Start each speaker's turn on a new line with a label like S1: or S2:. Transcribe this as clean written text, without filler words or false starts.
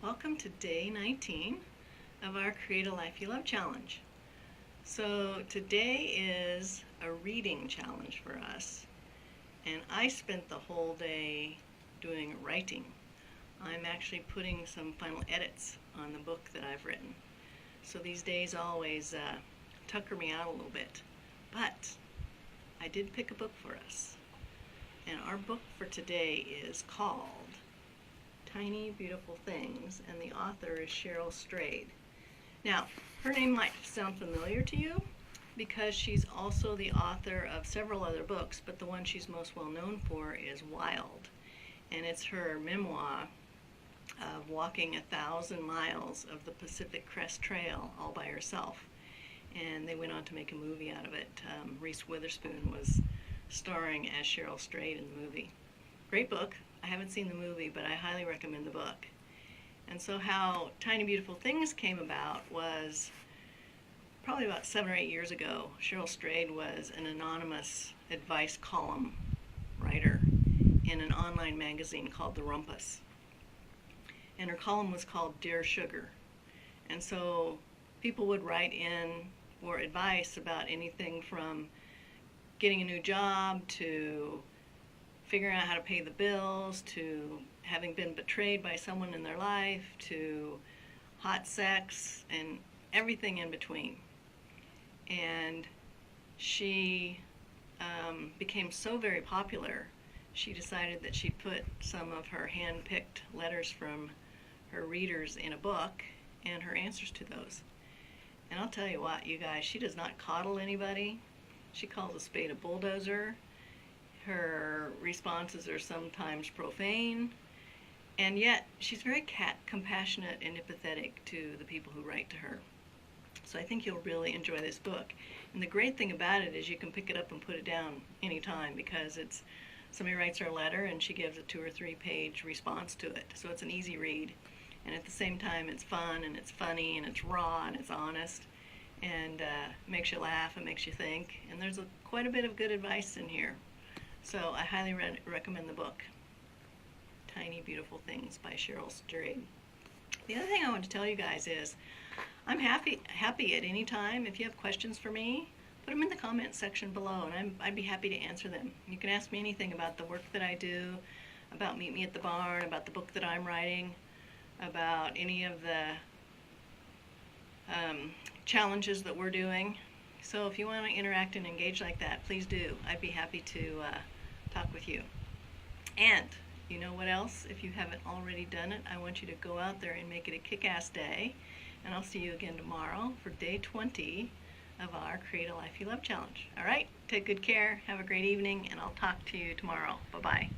S1: Welcome to day 19 of our Create a Life You Love challenge. So today is a reading challenge for us, and I spent the whole day doing writing. I'm actually putting some final edits on the book that I've written. So these days always tucker me out a little bit. But I did pick a book for us. And our book for today is called Tiny Beautiful Things, and the author is Cheryl Strayed. Now, her name might sound familiar to you because she's also the author of several other books, but the one she's most well known for is Wild. And it's her memoir of walking 1,000 miles of the Pacific Crest Trail all by herself. And they went on to make a movie out of it. Reese Witherspoon was starring as Cheryl Strayed in the movie. Great book. I haven't seen the movie, but I highly recommend the book. And so how Tiny Beautiful Things came about was probably about 7 or 8 years ago. Cheryl Strayed was an anonymous advice column writer in an online magazine called the Rumpus. And her column was called Dear Sugar. And so people would write in for advice about anything from getting a new job to figuring out how to pay the bills, to having been betrayed by someone in their life, to hot sex, and everything in between. And she became so very popular, she decided that she'd put some of her hand-picked letters from her readers in a book and her answers to those. And I'll tell you what, you guys, she does not coddle anybody. She calls a spade a bulldozer. Her responses are sometimes profane, and yet she's very compassionate and empathetic to the people who write to her. So I think you'll really enjoy this book. And the great thing about it is you can pick it up and put it down anytime, because it's somebody writes her a letter and she gives a 2 or 3 page response to it. So it's an easy read, and at the same time it's fun and it's funny and it's raw and it's honest, and makes you laugh and makes you think. And there's quite a bit of good advice in here. So I highly recommend the book, Tiny Beautiful Things by Cheryl Strayed. The other thing I want to tell you guys is I'm happy at any time. If you have questions for me, put them in the comment section below, and I'd be happy to answer them. You can ask me anything about the work that I do, about Meet Me at the Barn, about the book that I'm writing, about any of the challenges that we're doing. So if you want to interact and engage like that, please do. I'd be happy to talk with you. And you know what else? If you haven't already done it, I want you to go out there and make it a kick-ass day. And I'll see you again tomorrow for day 20 of our Create a Life You Love challenge. All right? Take good care. Have a great evening, and I'll talk to you tomorrow. Bye-bye.